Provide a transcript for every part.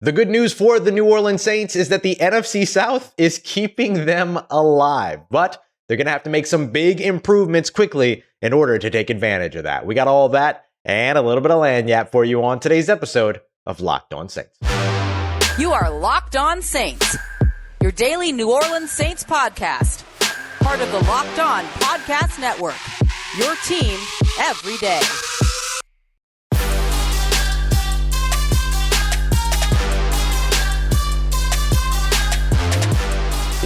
The good news for the New Orleans Saints is that the NFC South is keeping them alive, but they're going to have to make some big improvements quickly in order to take advantage of that. We got all of that and a little bit of lagniappe for you on today's episode of Locked On Saints. You are Locked On Saints, your daily New Orleans Saints podcast, part of the Locked On Podcast Network, your team every day.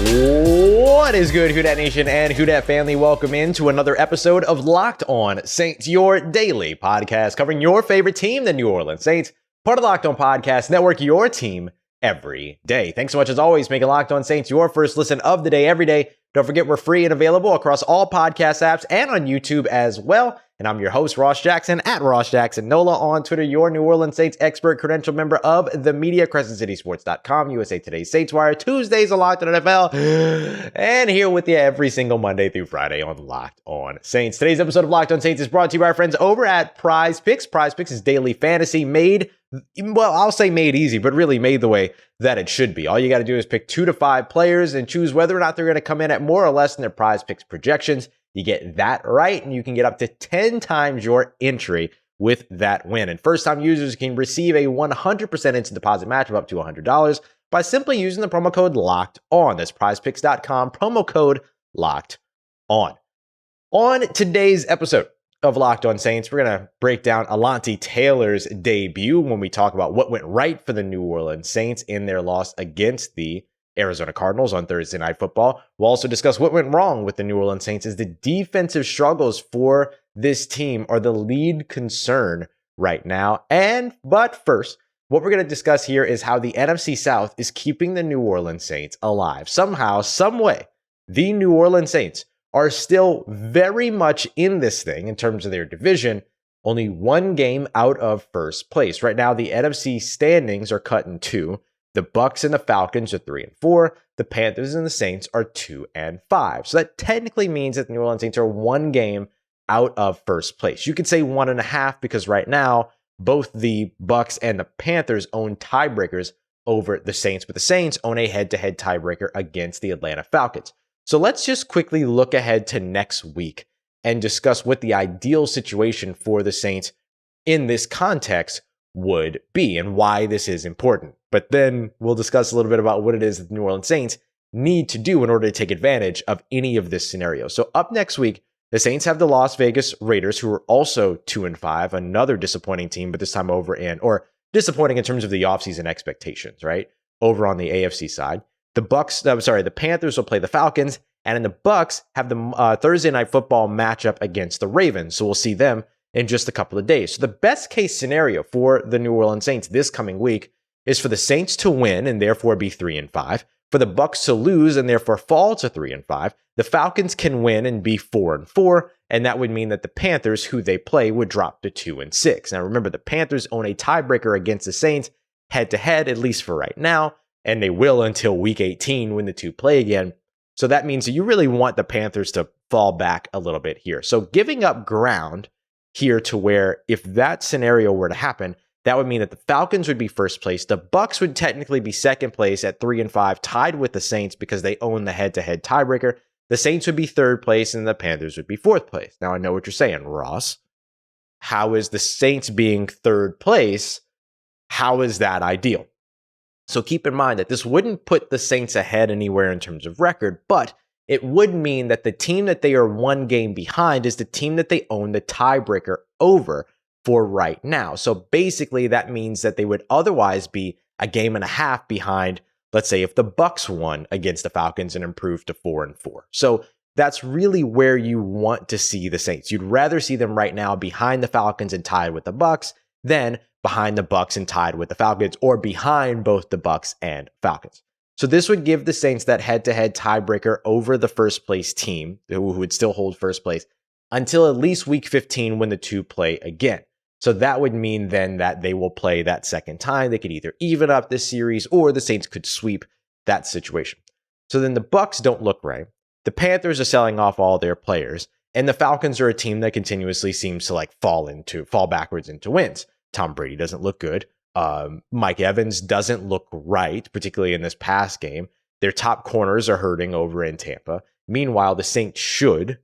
What is good, Who Dat Nation and Who Dat family? Welcome into another episode of Locked On Saints, your daily podcast covering your favorite team, the New Orleans Saints, part of the Locked On Podcast Network, your team every day. Thanks so much, as always, making Locked On Saints your first listen of the day every day. Don't forget, we're free and available across all podcast apps and on YouTube as well. And I'm your host, Ross Jackson, at Ross Jackson Nola on Twitter, your New Orleans Saints expert, credential member of the media, CrescentCitySports.com, USA Today Saints Wire, Tuesdays on Locked On NFL, and here with you every single Monday through Friday on Locked On Saints. Today's episode of Locked On Saints is brought to you by our friends over at Prize Picks. Prize Picks is daily fantasy made, well, I'll say made easy, but really made the way that it should be. All you got to do is pick 2 to 5 players and choose whether or not they're going to come in at more or less than their Prize Picks projections. You get that right, and you can get up to 10 times your entry with that win. And first-time users can receive a 100% instant deposit match of up to $100 by simply using the promo code LOCKEDON. That's prizepicks.com, promo code LOCKEDON. On today's episode of Locked On Saints, we're going to break down Alontae Taylor's debut when we talk about what went right for the New Orleans Saints in their loss against the Arizona Cardinals on Thursday Night Football. We'll also discuss what went wrong with the New Orleans Saints as the defensive struggles for this team are the lead concern right now. But first, what we're going to discuss here is how the NFC South is keeping the New Orleans Saints alive. Somehow, some way, the New Orleans Saints are still very much in this thing in terms of their division, only one game out of first place. Right now, the NFC standings are cut in two. The Bucs and the Falcons are 3 and 4. The Panthers and the Saints are 2 and 5. So that technically means that the New Orleans Saints are one game out of first place. You could say 1.5 because right now both the Bucs and the Panthers own tiebreakers over the Saints, but the Saints own a head-to-head tiebreaker against the Atlanta Falcons. So let's just quickly look ahead to next week and discuss what the ideal situation for the Saints in this context would be and why this is important. But then we'll discuss a little bit about what it is that the New Orleans Saints need to do in order to take advantage of any of this scenario. So up next week, the Saints have the Las Vegas Raiders, who are also 2 and 5, another disappointing team, but this time disappointing in terms of the offseason expectations, right? Over on the AFC side. The Panthers will play the Falcons, and then the Bucs have the Thursday Night Football matchup against the Ravens. So we'll see them in just a couple of days. So the best case scenario for the New Orleans Saints this coming week is for the Saints to win and therefore be 3 and 5, for the Bucs to lose and therefore fall to 3 and 5. The Falcons can win and be 4 and 4, and that would mean that the Panthers, who they play, would drop to 2 and 6. Now remember, the Panthers own a tiebreaker against the Saints head to head, at least for right now, and they will until week 18 when the two play again. So that means that you really want the Panthers to fall back a little bit here. So giving up ground here to where if that scenario were to happen, that would mean that the Falcons would be first place. The Bucs would technically be second place at 3 and 5, tied with the Saints because they own the head-to-head tiebreaker. The Saints would be third place and the Panthers would be fourth place. Now I know what you're saying, Ross. How is the Saints being third place? How is that ideal? So keep in mind that this wouldn't put the Saints ahead anywhere in terms of record, but it would mean that the team that they are one game behind is the team that they own the tiebreaker over for right now. So basically that means that they would otherwise be a game and a half behind, let's say, if the Bucs won against the Falcons and improved to 4 and 4. So that's really where you want to see the Saints. You'd rather see them right now behind the Falcons and tied with the Bucs than behind the Bucs and tied with the Falcons, or behind both the Bucs and Falcons. So this would give the Saints that head-to-head tiebreaker over the first place team, who would still hold first place, until at least week 15 when the two play again. So that would mean then that they will play that second time. They could either even up this series or the Saints could sweep that situation. So then the Bucs don't look right. The Panthers are selling off all their players, and the Falcons are a team that continuously seems to fall backwards into wins. Tom Brady doesn't look good. Mike Evans doesn't look right, particularly in this pass game. Their top corners are hurting over in Tampa. Meanwhile, the Saints should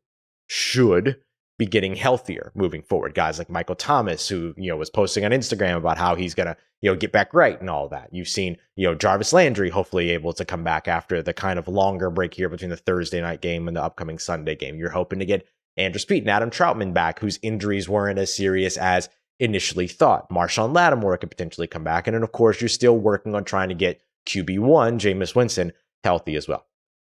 be getting healthier moving forward. Guys like Michael Thomas, who, was posting on Instagram about how he's going to, get back right and all that. You've seen, Jarvis Landry hopefully able to come back after the kind of longer break here between the Thursday night game and the upcoming Sunday game. You're hoping to get Andrew Speed and Adam Troutman back, whose injuries weren't as serious as initially thought. Marshon Lattimore could potentially come back. And then, of course, you're still working on trying to get QB1, Jameis Winston, healthy as well.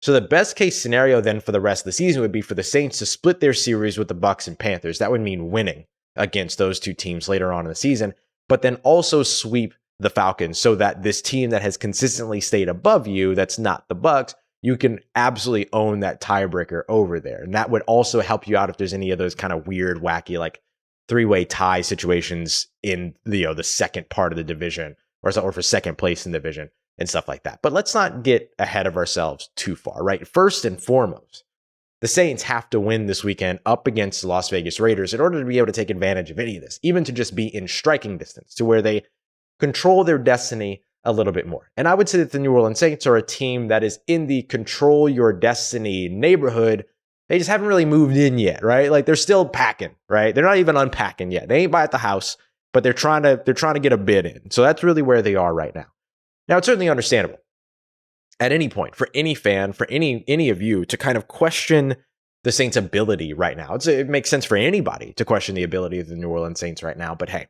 So the best case scenario then for the rest of the season would be for the Saints to split their series with the Bucs and Panthers. That would mean winning against those two teams later on in the season, but then also sweep the Falcons so that this team that has consistently stayed above you, that's not the Bucs, you can absolutely own that tiebreaker over there. And that would also help you out if there's any of those kind of weird, wacky, like three-way tie situations in the second part of the division or for second place in the division and stuff like that. But let's not get ahead of ourselves too far, right? First and foremost, the Saints have to win this weekend up against the Las Vegas Raiders in order to be able to take advantage of any of this, even to just be in striking distance to where they control their destiny a little bit more. And I would say that the New Orleans Saints are a team that is in the control your destiny neighborhood. They just haven't really moved in yet, right? Like they're still packing, right? They're not even unpacking yet. They ain't by at the house, but they're trying to get a bid in. So that's really where they are right now. Now, it's certainly understandable at any point for any fan, for any of you to kind of question the Saints' ability right now. It makes sense for anybody to question the ability of the New Orleans Saints right now. But hey,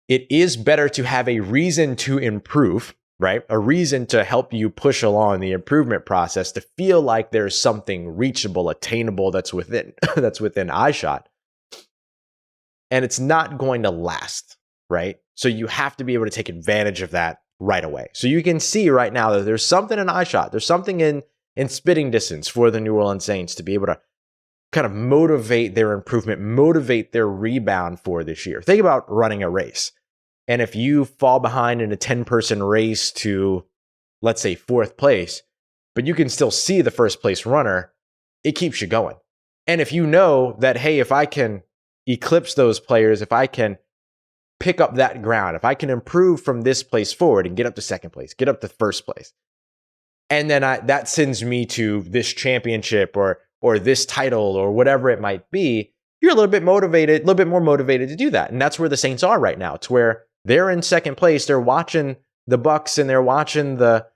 it is better to have a reason to improve, right? A reason to help you push along the improvement process, to feel like there's something reachable, attainable that's within eyeshot. And it's not going to last, right? So you have to be able to take advantage of that right away. So you can see right now that there's something in eyeshot. There's something in spitting distance for the New Orleans Saints to be able to kind of motivate their improvement, motivate their rebound for this year. Think about running a race. And if you fall behind in a 10-person race to, let's say, 4th place, but you can still see the first place runner, it keeps you going. And if you know that, hey, if I can eclipse those players, if I can pick up that ground, if I can improve from this place forward and get up to 2nd place, get up to 1st place, and then that sends me to this championship or this title or whatever it might be, you're a little bit more motivated to do that. And that's where the Saints are right now. It's where they're in 2nd place. They're watching the Bucs and they're watching the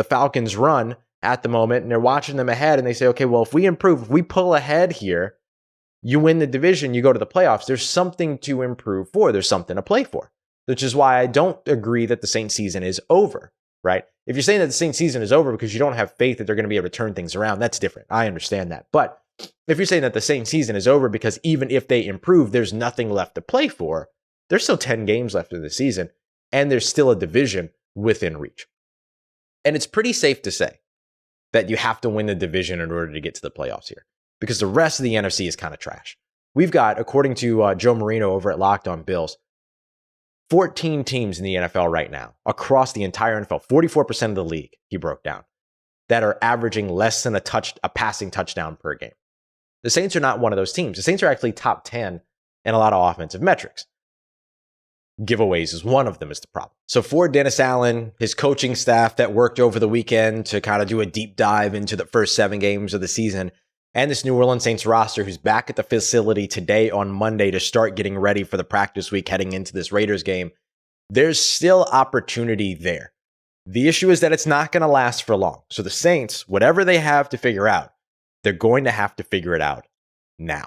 Falcons run at the moment, and they're watching them ahead, and they say, okay, well, if we improve, if we pull ahead here, you win the division, you go to the playoffs. There's something to improve for. There's something to play for, which is why I don't agree that the Saints season is over, right? If you're saying that the Saints season is over because you don't have faith that they're going to be able to turn things around, that's different. I understand that. But if you're saying that the Saints season is over because even if they improve, there's nothing left to play for, there's still 10 games left in the season, and there's still a division within reach. And it's pretty safe to say that you have to win the division in order to get to the playoffs here, because the rest of the NFC is kind of trash. We've got, according to Joe Marino over at Locked On Bills, 14 teams in the NFL right now, across the entire NFL, 44% of the league, he broke down, that are averaging less than a passing touchdown per game. The Saints are not one of those teams. The Saints are actually top 10 in a lot of offensive metrics. Giveaways is one of them is the problem. So for Dennis Allen, his coaching staff that worked over the weekend to kind of do a deep dive into the first 7 games of the season, and this New Orleans Saints roster who's back at the facility today on Monday to start getting ready for the practice week heading into this Raiders game, there's still opportunity there. The issue is that it's not going to last for long. So the Saints, whatever they have to figure out, they're going to have to figure it out now.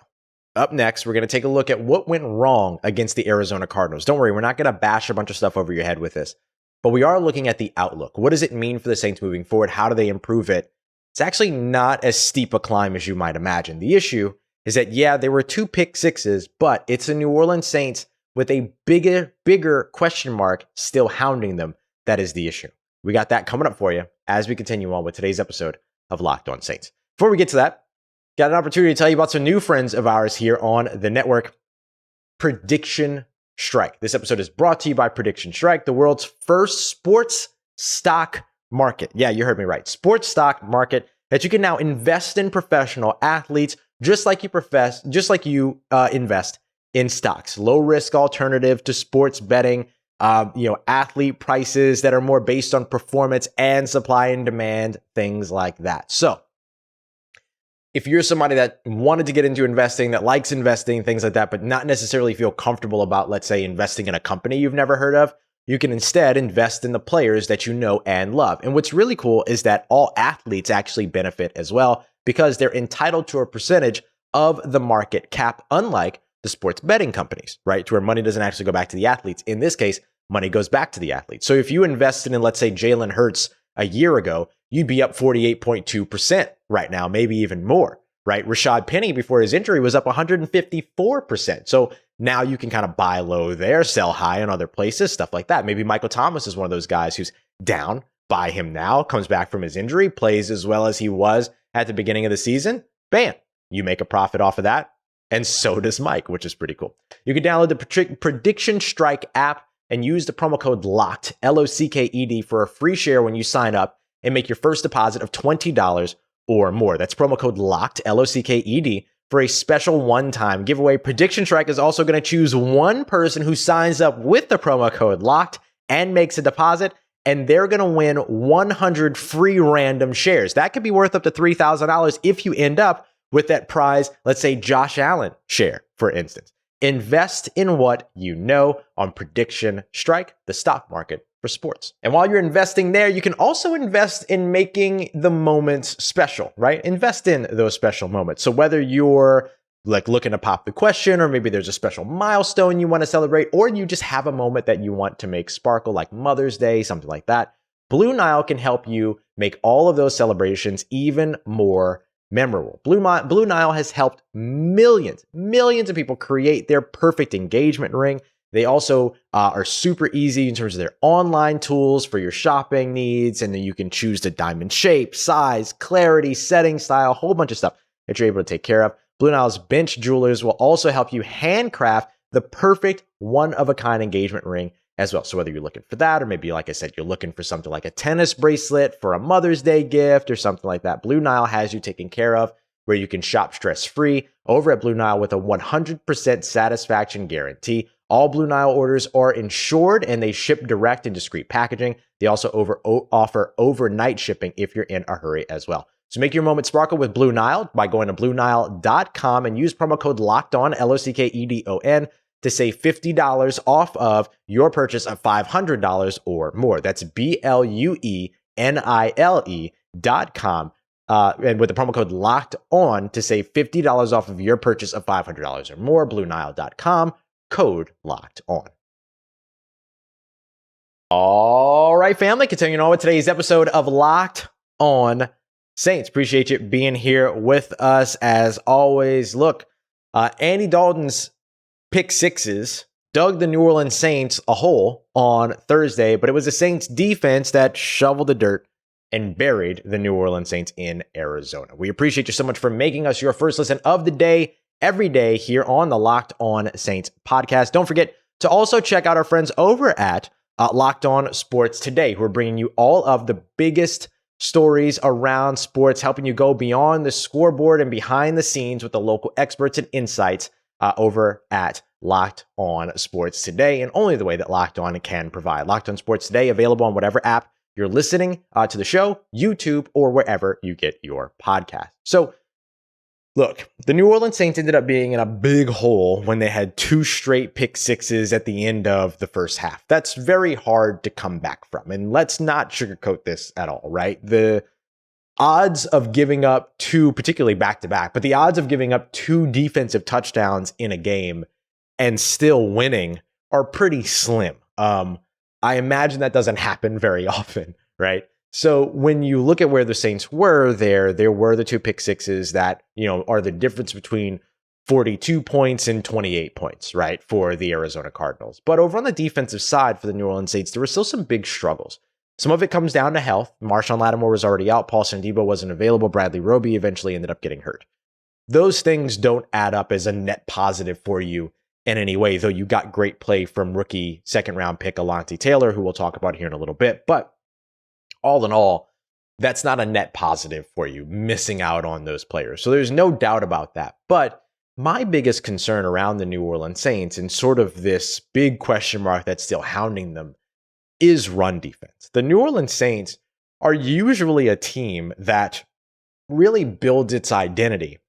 Up next, we're going to take a look at what went wrong against the Arizona Cardinals. Don't worry, we're not going to bash a bunch of stuff over your head with this, but we are looking at the outlook. What does it mean for the Saints moving forward? How do they improve it? It's actually not as steep a climb as you might imagine. The issue is that, yeah, there were 2 pick sixes, but it's a New Orleans Saints with a bigger question mark still hounding them. That is the issue. We got that coming up for you as we continue on with today's episode of Locked On Saints. Before we get to that, got an opportunity to tell you about some new friends of ours here on the network, Prediction Strike. This episode is brought to you by Prediction Strike, the world's first sports stock market. Yeah, you heard me right. Sports stock market that you can now invest in professional athletes just like you invest in stocks, low risk alternative to sports betting, athlete prices that are more based on performance and supply and demand, things like that. So if you're somebody that wanted to get into investing, that likes investing, things like that, but not necessarily feel comfortable about, let's say, investing in a company you've never heard of, you can instead invest in the players that you know and love. And what's really cool is that all athletes actually benefit as well because they're entitled to a percentage of the market cap, unlike the sports betting companies, right? To where money doesn't actually go back to the athletes. In this case, money goes back to the athletes. So if you invested in, let's say, Jalen Hurts a year ago, you'd be up 48.2% right now, maybe even more, right? Rashad Penny before his injury was up 154%. So now you can kind of buy low there, sell high in other places, stuff like that. Maybe Michael Thomas is one of those guys who's down, buy him now, comes back from his injury, plays as well as he was at the beginning of the season. Bam, you make a profit off of that. And so does Mike, which is pretty cool. You can download the Prediction Strike app and use the promo code LOCKED, LOCKED, for a free share when you sign up and make your first deposit of $20 or more. That's promo code LOCKED, LOCKED, for a special one-time giveaway. Prediction Strike is also going to choose one person who signs up with the promo code LOCKED and makes a deposit, and they're going to win 100 free random shares. That could be worth up to $3,000 if you end up with that prize, let's say Josh Allen share, for instance. Invest in what you know on Prediction Strike, the stock market for sports. And while you're investing there, you can also invest in making the moments special, right? Invest in those special moments. So whether you're like looking to pop the question, or maybe there's a special milestone you want to celebrate, or you just have a moment that you want to make sparkle, like Mother's Day, something like that, Blue Nile can help you make all of those celebrations even more memorable. Blue Nile has helped millions of people create their perfect engagement ring. They also are super easy in terms of their online tools for your shopping needs. And then you can choose the diamond shape, size, clarity, setting style, a whole bunch of stuff that you're able to take care of. Blue Nile's bench jewelers will also help you handcraft the perfect one-of-a-kind engagement ring as well. So whether you're looking for that, or maybe, like I said, you're looking for something like a tennis bracelet for a Mother's Day gift or something like that, Blue Nile has you taken care of, where you can shop stress-free over at Blue Nile with a 100% satisfaction guarantee. All Blue Nile orders are insured and they ship direct in discreet packaging. They also offer overnight shipping if you're in a hurry as well. So make your moment sparkle with Blue Nile by going to BlueNile.com and use promo code LOCKEDON, LOCKEDON, to save $50 off of your purchase of $500 or more. That's BLUENILE.com. And with the promo code LOCKED ON to save $50 off of your purchase of $500 or more. BlueNile.com, code LOCKED ON. All right, family, continuing on with today's episode of Locked On Saints. Appreciate you being here with us as always. Look, Andy Dalton's pick sixes dug the New Orleans Saints a hole on Thursday, but it was the Saints defense that shoveled the dirt and buried the New Orleans Saints in Arizona. We appreciate you so much for making us your first listen of the day, every day here on the Locked On Saints podcast. Don't forget to also check out our friends over at Locked On Sports Today, who are bringing you all of the biggest stories around sports, helping you go beyond the scoreboard and behind the scenes with the local experts and insights over at Locked On Sports Today, and only the way that Locked On can provide. Locked On Sports Today, available on whatever app you're listening to the show, YouTube, or wherever you get your podcast. So, look, the New Orleans Saints ended up being in a big hole when they had two straight pick sixes at the end of the first half. That's very hard to come back from, and let's not sugarcoat this at all, right? The odds of giving up two, particularly back-to-back, but the odds of giving up two defensive touchdowns in a game and still winning are pretty slim. I imagine that doesn't happen very often, right? So when you look at where the Saints were there were the two pick sixes that, are the difference between 42 points and 28 points, right, for the Arizona Cardinals. But over on the defensive side for the New Orleans Saints, there were still some big struggles. Some of it comes down to health. Marshon Lattimore was already out. Paulson Adebo wasn't available. Bradley Robbie eventually ended up getting hurt. Those things don't add up as a net positive for you in any way, though you got great play from rookie second-round pick Alontae Taylor, who we'll talk about here in a little bit. But all in all, that's not a net positive for you, missing out on those players. So there's no doubt about that. But my biggest concern around the New Orleans Saints and sort of this big question mark that's still hounding them is run defense. The New Orleans Saints are usually a team that really builds its identity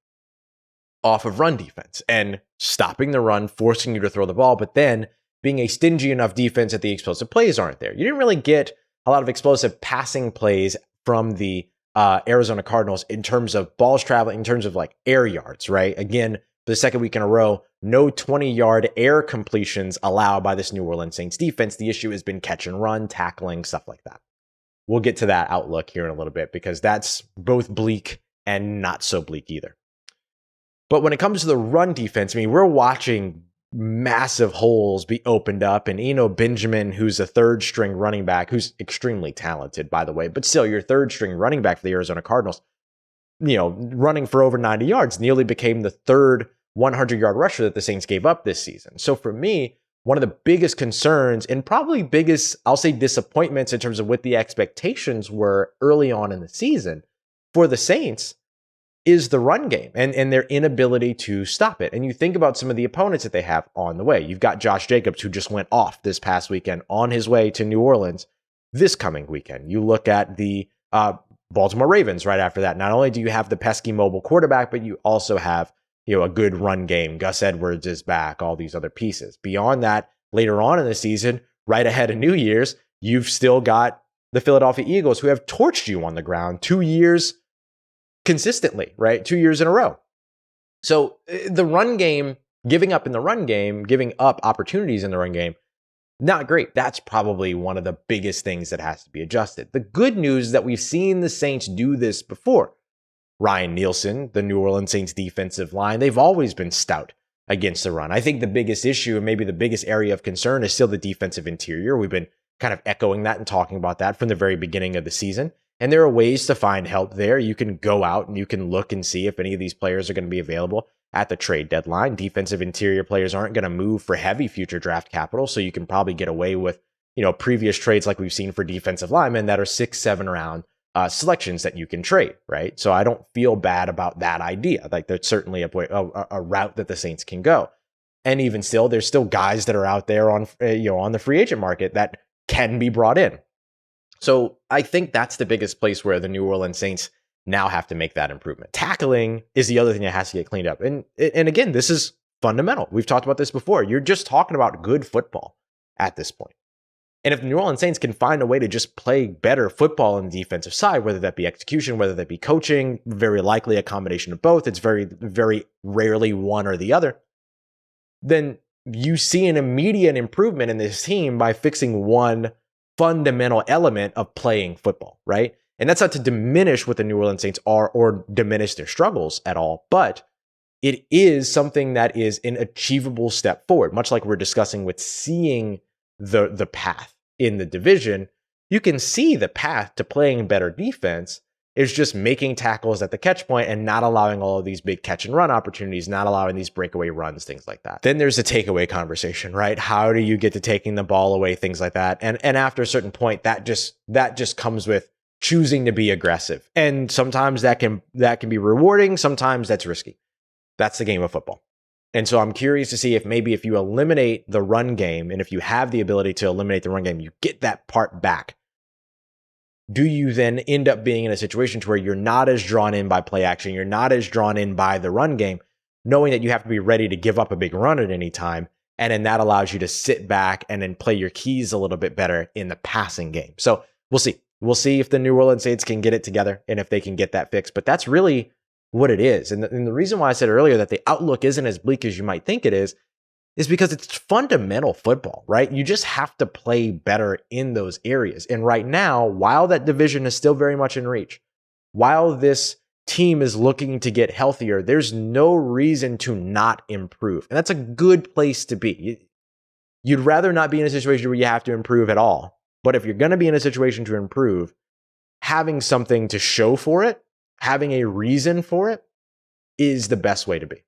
off of run defense and stopping the run, forcing you to throw the ball, but then being a stingy enough defense that the explosive plays aren't there. You didn't really get a lot of explosive passing plays from the Arizona Cardinals in terms of balls traveling, in terms of like air yards, right? Again, for the second week in a row, no 20-yard air completions allowed by this New Orleans Saints defense. The issue has been catch and run, tackling, stuff like that. We'll get to that outlook here in a little bit because that's both bleak and not so bleak either. But when it comes to the run defense, I mean, we're watching massive holes be opened up, and Eno Benjamin, who's a third string running back, who's extremely talented, by the way, but still your third string running back for the Arizona Cardinals, running for over 90 yards, nearly became the third 100-yard rusher that the Saints gave up this season. So for me, one of the biggest concerns and probably biggest, I'll say, disappointments in terms of what the expectations were early on in the season for the Saints is the run game and their inability to stop it. And you think about some of the opponents that they have on the way. You've got Josh Jacobs, who just went off this past weekend on his way to New Orleans this coming weekend. You look at the Baltimore Ravens right after that. Not only do you have the pesky mobile quarterback, but you also have a good run game. Gus Edwards is back, all these other pieces. Beyond that, later on in the season, right ahead of New Year's, you've still got the Philadelphia Eagles, who have torched you on the ground 2 years consistently, right? 2 years in a row. So the run game, giving up opportunities in the run game, not great. That's probably one of the biggest things that has to be adjusted. The good news is that we've seen the Saints do this before. Ryan Nielsen, the New Orleans Saints defensive line, they've always been stout against the run. I think the biggest issue and maybe the biggest area of concern is still the defensive interior. We've been kind of echoing that and talking about that from the very beginning of the season. And there are ways to find help there. You can go out and you can look and see if any of these players are going to be available at the trade deadline. Defensive interior players aren't going to move for heavy future draft capital, so you can probably get away with, previous trades like we've seen for defensive linemen that are 6-7 round selections that you can trade, right? So I don't feel bad about that idea. Like there's certainly a route that the Saints can go. And even still, there's still guys that are out there on the free agent market that can be brought in. So I think that's the biggest place where the New Orleans Saints now have to make that improvement. Tackling is the other thing that has to get cleaned up. And again, this is fundamental. We've talked about this before. You're just talking about good football at this point. And if the New Orleans Saints can find a way to just play better football on the defensive side, whether that be execution, whether that be coaching, very likely a combination of both, it's very, very rarely one or the other, then you see an immediate improvement in this team by fixing one fundamental element of playing football, right? And that's not to diminish what the New Orleans Saints are or diminish their struggles at all, but it is something that is an achievable step forward, much like we're discussing with seeing the path in the division. You can see the path to playing better defense is just making tackles at the catch point and not allowing all of these big catch and run opportunities, not allowing these breakaway runs, things like that. Then there's the takeaway conversation, right? How do you get to taking the ball away, things like that. And after a certain point, that just comes with choosing to be aggressive. And sometimes that can be rewarding, sometimes that's risky. That's the game of football. And so I'm curious to see if maybe if you eliminate the run game, and if you have the ability to eliminate the run game, you get that part back. Do you then end up being in a situation to where you're not as drawn in by play action, you're not as drawn in by the run game, knowing that you have to be ready to give up a big run at any time, and then that allows you to sit back and then play your keys a little bit better in the passing game. So we'll see. We'll see if the New Orleans Saints can get it together and if they can get that fixed. But that's really what it is. And the reason why I said earlier that the outlook isn't as bleak as you might think it is because it's fundamental football, right? You just have to play better in those areas. And right now, while that division is still very much in reach, while this team is looking to get healthier, there's no reason to not improve. And that's a good place to be. You'd rather not be in a situation where you have to improve at all. But if you're going to be in a situation to improve, having something to show for it, having a reason for it is the best way to be.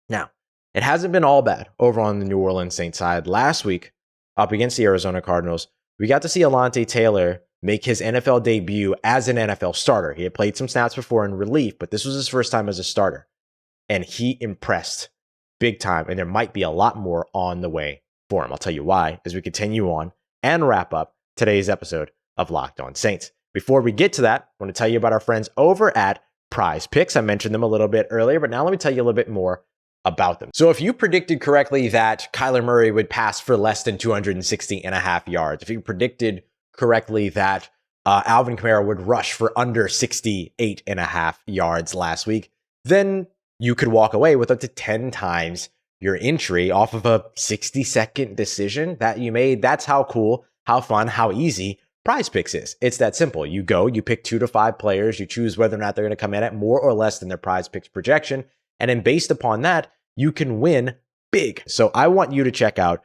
Now, it hasn't been all bad over on the New Orleans Saints side. Last week, up against the Arizona Cardinals, we got to see Alontae Taylor make his NFL debut as an NFL starter. He had played some snaps before in relief, but this was his first time as a starter. and he impressed big time, and there might be a lot more on the way for him. I'll tell you why as we continue on and wrap up today's episode of Locked On Saints. Before we get to that, I want to tell you about our friends over at Prize Picks. I mentioned them a little bit earlier, but now let me tell you a little bit more about them. So if you predicted correctly that Kyler Murray would pass for less than 260.5 yards, if you predicted correctly that Alvin Kamara would rush for under 68.5 yards last week, then you could walk away with up to 10 times your entry off of a 60-second decision that you made. That's how cool, how fun, how easy Prize Picks is. It's that simple. You go, you pick 2 to 5 players, you choose whether or not they're going to come in at more or less than their Prize Picks projection, and then based upon that, you can win big. So I want you to check out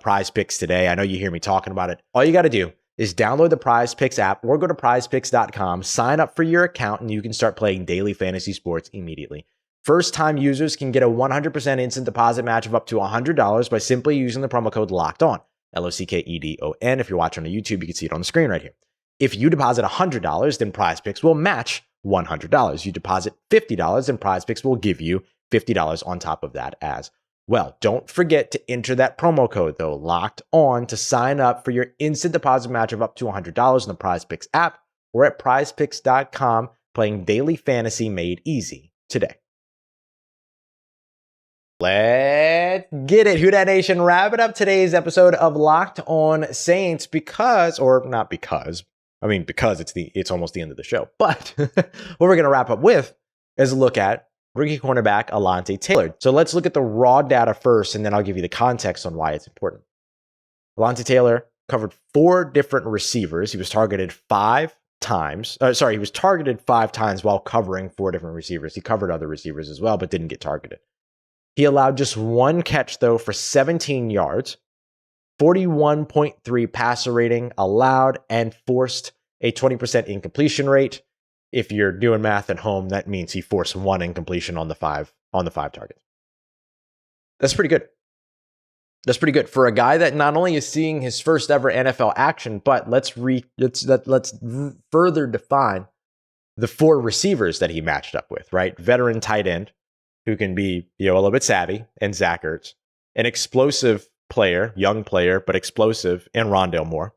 Prize Picks today. I know you hear me talking about it. All you got to do is download the Prize Picks app or go to prizepicks.com, sign up for your account, and you can start playing daily fantasy sports immediately. First-time users can get a 100% instant deposit match of up to $100 by simply using the promo code LOCKEDON, LOCKEDON. If you're watching on YouTube, you can see it on the screen right here. If you deposit $100, then Prize Picks will match $100. You deposit $50, and Prize Picks will give you $50 on top of that as well. Don't forget to enter that promo code, though, Locked On, to sign up for your instant deposit match of up to $100 in the Prize Picks app or at prizepicks.com, playing daily fantasy made easy today. Let's get it, Who Dat Nation. Wrapping up today's episode of Locked On Saints because it's almost the end of the show. But what we're going to wrap up with is a look at rookie cornerback Alontae Taylor. So let's look at the raw data first, and then I'll give you the context on why it's important. Alontae Taylor covered 4 different receivers. He was targeted 5 times. He was targeted 5 times while covering 4 different receivers. He covered other receivers as well, but didn't get targeted. He allowed just 1 catch, though, for 17 yards, 41.3 passer rating allowed, and forced a 20% incompletion rate. If you're doing math at home, that means he forced 1 incompletion on the 5 targets. That's pretty good. That's pretty good for a guy that not only is seeing his first ever NFL action, but let's further define the 4 receivers that he matched up with, right? Veteran tight end who can be, a little bit savvy, and Zach Ertz, an explosive player, young player, but explosive, and Rondale Moore.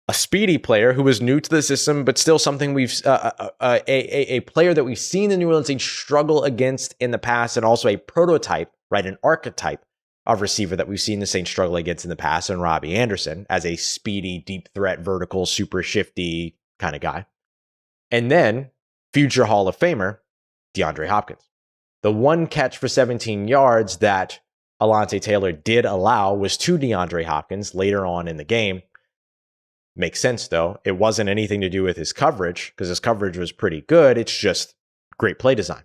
A speedy player who was new to the system, but still something a player that we've seen the New Orleans Saints struggle against in the past, and also a prototype, right, an archetype of receiver that we've seen the Saints struggle against in the past, and Robbie Anderson as a speedy, deep threat, vertical, super shifty kind of guy. And then future Hall of Famer, DeAndre Hopkins. The 1 catch for 17 yards that Alontae Taylor did allow was to DeAndre Hopkins later on in the game. Makes sense, though. It wasn't anything to do with his coverage, because his coverage was pretty good. It's just great play design.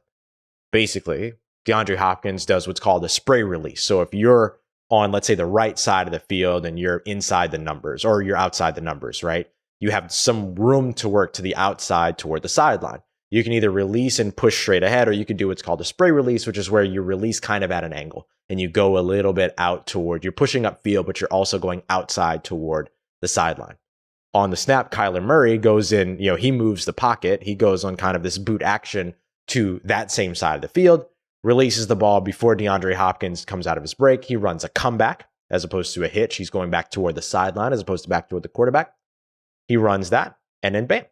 Basically, DeAndre Hopkins does what's called a spray release. So if you're on, let's say, the right side of the field and you're inside the numbers, or you're outside the numbers, right? You have some room to work to the outside toward the sideline. You can either release and push straight ahead, or you can do what's called a spray release, which is where you release kind of at an angle and you go a little bit out toward, you're pushing upfield, but you're also going outside toward the sideline. On the snap, Kyler Murray goes in, he moves the pocket. He goes on kind of this boot action to that same side of the field, releases the ball before DeAndre Hopkins comes out of his break. He runs a comeback as opposed to a hitch. He's going back toward the sideline as opposed to back toward the quarterback. He runs that, and then bam,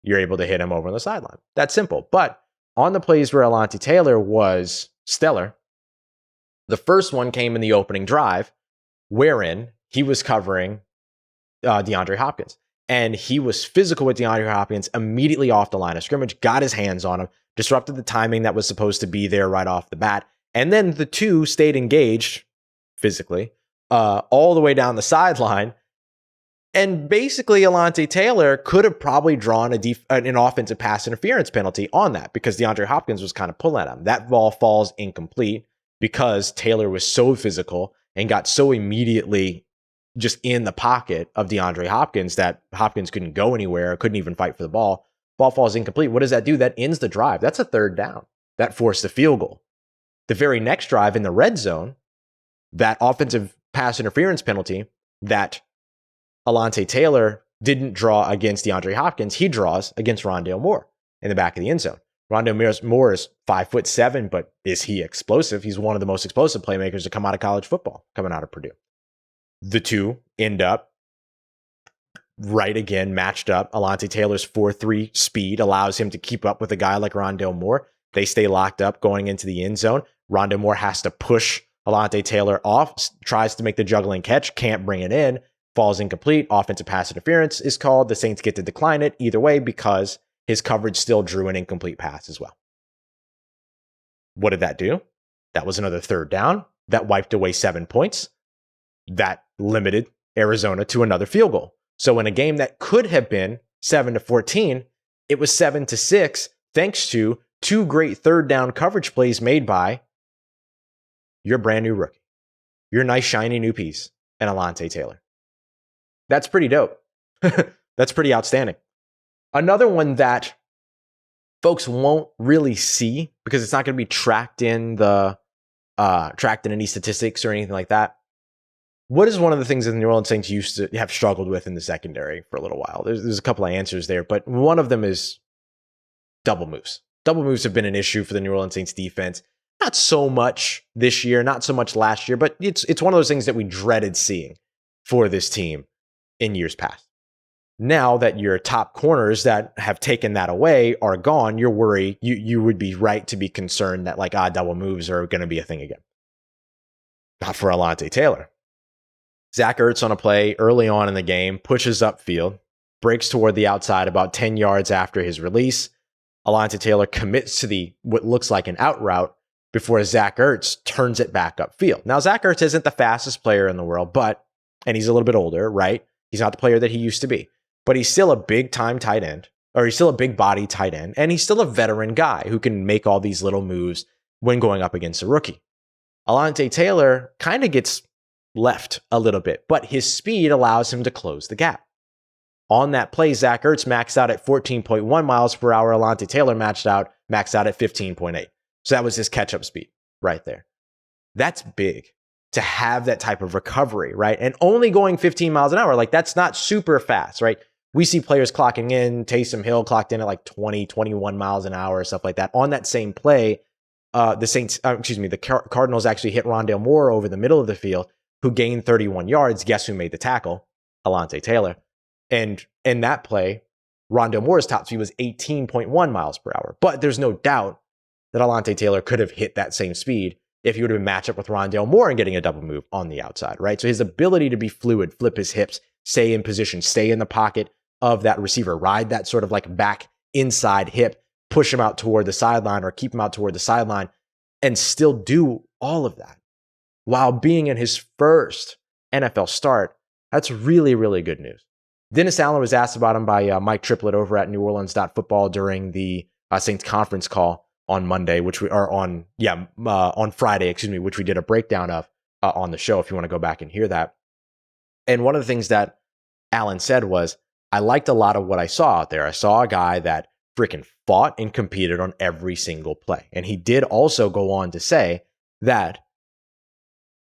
you're able to hit him over on the sideline. That's simple. But on the plays where Alontae Taylor was stellar, the first one came in the opening drive, wherein he was covering DeAndre Hopkins. And he was physical with DeAndre Hopkins immediately off the line of scrimmage, got his hands on him, disrupted the timing that was supposed to be there right off the bat. And then the two stayed engaged physically all the way down the sideline. And basically, Alontae Taylor could have probably drawn an offensive pass interference penalty on that, because DeAndre Hopkins was kind of pulling at him. That ball falls incomplete because Taylor was so physical and got so immediately just in the pocket of DeAndre Hopkins that Hopkins couldn't go anywhere, couldn't even fight for the ball. Ball falls incomplete. What does that do? That ends the drive. That's a third down. That forced a field goal. The very next drive in the red zone, that offensive pass interference penalty that Alontae Taylor didn't draw against DeAndre Hopkins, he draws against Rondale Moore in the back of the end zone. Rondale Moore is 5'7", but is he explosive? He's one of the most explosive playmakers to come out of college football, coming out of Purdue. The two end up right again, matched up. Alontae Taylor's 4.3 speed allows him to keep up with a guy like Rondale Moore. They stay locked up going into the end zone. Rondale Moore has to push Alontae Taylor off, tries to make the juggling catch, can't bring it in, falls incomplete. Offensive pass interference is called. The Saints get to decline it either way because his coverage still drew an incomplete pass as well. What did that do? That was another third down. That wiped away 7 points. That limited Arizona to another field goal. So in a game that could have been 7-14, it was 7-6, thanks to 2 great third down coverage plays made by your brand new rookie, your nice shiny new piece, and Alontae Taylor. That's pretty dope. That's pretty outstanding. Another one that folks won't really see because it's not going to be tracked in any statistics or anything like that. What is one of the things that the New Orleans Saints used to have struggled with in the secondary for a little while? There's a couple of answers there, but one of them is double moves. Double moves have been an issue for the New Orleans Saints defense. Not so much this year, not so much last year, but it's one of those things that we dreaded seeing for this team in years past. Now that your top corners that have taken that away are gone, you're worried. You would be right to be concerned that double moves are going to be a thing again. Not for Alontae Taylor. Zach Ertz on a play early on in the game, pushes upfield, breaks toward the outside about 10 yards after his release. Alontae Taylor commits to what looks like an out route before Zach Ertz turns it back upfield. Now, Zach Ertz isn't the fastest player in the world, and he's a little bit older, right? He's not the player that he used to be. But he's still a big-time tight end, or he's still a big-body tight end, and he's still a veteran guy who can make all these little moves when going up against a rookie. Alontae Taylor kind of gets left a little bit, but his speed allows him to close the gap. On that play, Zach Ertz maxed out at 14.1 miles per hour. Alontae Taylor maxed out at 15.8. So that was his catch-up speed right there. That's big to have that type of recovery, right? And only going 15 miles an hour, that's not super fast, right? We see players clocking in. Taysom Hill clocked in at 20, 21 miles an hour, stuff like that. On that same play, the Cardinals actually hit Rondale Moore over the middle of the field, who gained 31 yards. Guess who made the tackle? Alontae Taylor. And in that play, Rondale Moore's top speed was 18.1 miles per hour. But there's no doubt that Alontae Taylor could have hit that same speed if he would have been matched up with Rondale Moore and getting a double move on the outside, right? So his ability to be fluid, flip his hips, stay in position, stay in the pocket of that receiver, ride that sort of back inside hip, push him out toward the sideline or keep him out toward the sideline, and still do all of that while being in his first NFL start. That's really, really good news. Dennis Allen was asked about him by Mike Triplett over at NewOrleans.football during the Saints conference call on Monday, on Friday, which we did a breakdown of on the show if you want to go back and hear that. And one of the things that Allen said was, I liked a lot of what I saw out there. I saw a guy that freaking fought and competed on every single play. And he did also go on to say that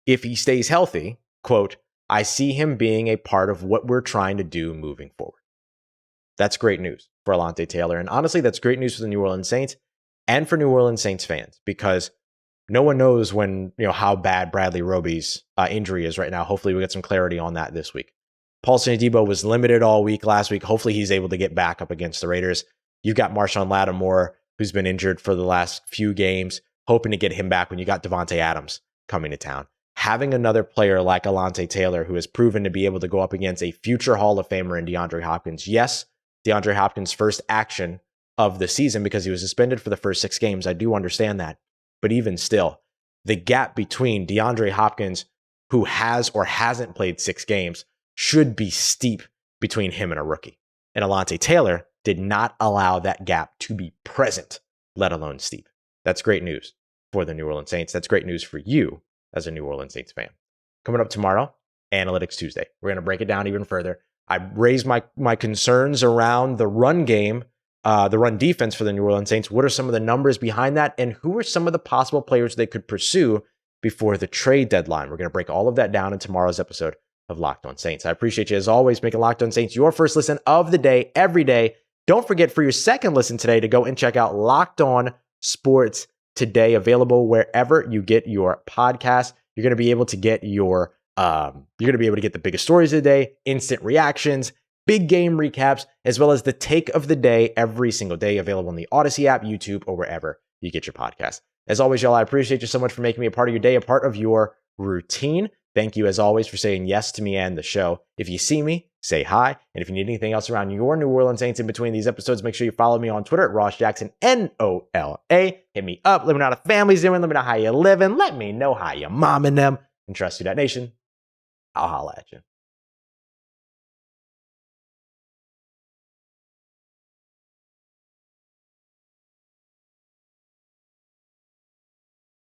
if he stays healthy, quote, I see him being a part of what we're trying to do moving forward. That's great news for Alontae Taylor. And honestly, that's great news for the New Orleans Saints and for New Orleans Saints fans, because no one knows how bad Bradley Roby's injury is right now. Hopefully we get some clarity on that this week. Paulson Adebo was limited all week last week. Hopefully he's able to get back up against the Raiders. You've got Marshon Lattimore, who's been injured for the last few games, hoping to get him back when you got Devontae Adams coming to town. Having another player like Alontae Taylor, who has proven to be able to go up against a future Hall of Famer in DeAndre Hopkins. Yes, DeAndre Hopkins' first action of the season because he was suspended for the first 6 games. I do understand that. But even still, the gap between DeAndre Hopkins, who has or hasn't played 6 games, should be steep between him and a rookie. And Alontae Taylor did not allow that gap to be present, let alone steep. That's great news for the New Orleans Saints. That's great news for you as a New Orleans Saints fan. Coming up tomorrow, Analytics Tuesday. We're going to break it down even further. I raised my concerns around the run game, the run defense for the New Orleans Saints. What are some of the numbers behind that? And who are some of the possible players they could pursue before the trade deadline? We're going to break all of that down in tomorrow's episode of Locked On Saints. I appreciate you, as always, making Locked On Saints your first listen of the day, every day. Don't forget for your second listen today to go and check out Locked On Sports Today, available wherever you get your podcast. You're going to be able to get the biggest stories of the day, instant reactions, big game recaps, as well as the take of the day every single day, available on the Odyssey app, YouTube, or wherever you get your podcast. As always, y'all, I appreciate you so much for making me a part of your day, a part of your routine. Thank you, as always, for saying yes to me and the show. If you see me, say hi. And if you need anything else around your New Orleans Saints in between these episodes, make sure you follow me on Twitter at Ross Jackson, NOLA. Hit me up. Let me know how the family's doing. Let me know how you're living. Let me know how your mom and them. And trust Who Dat Nation. I'll holla at you.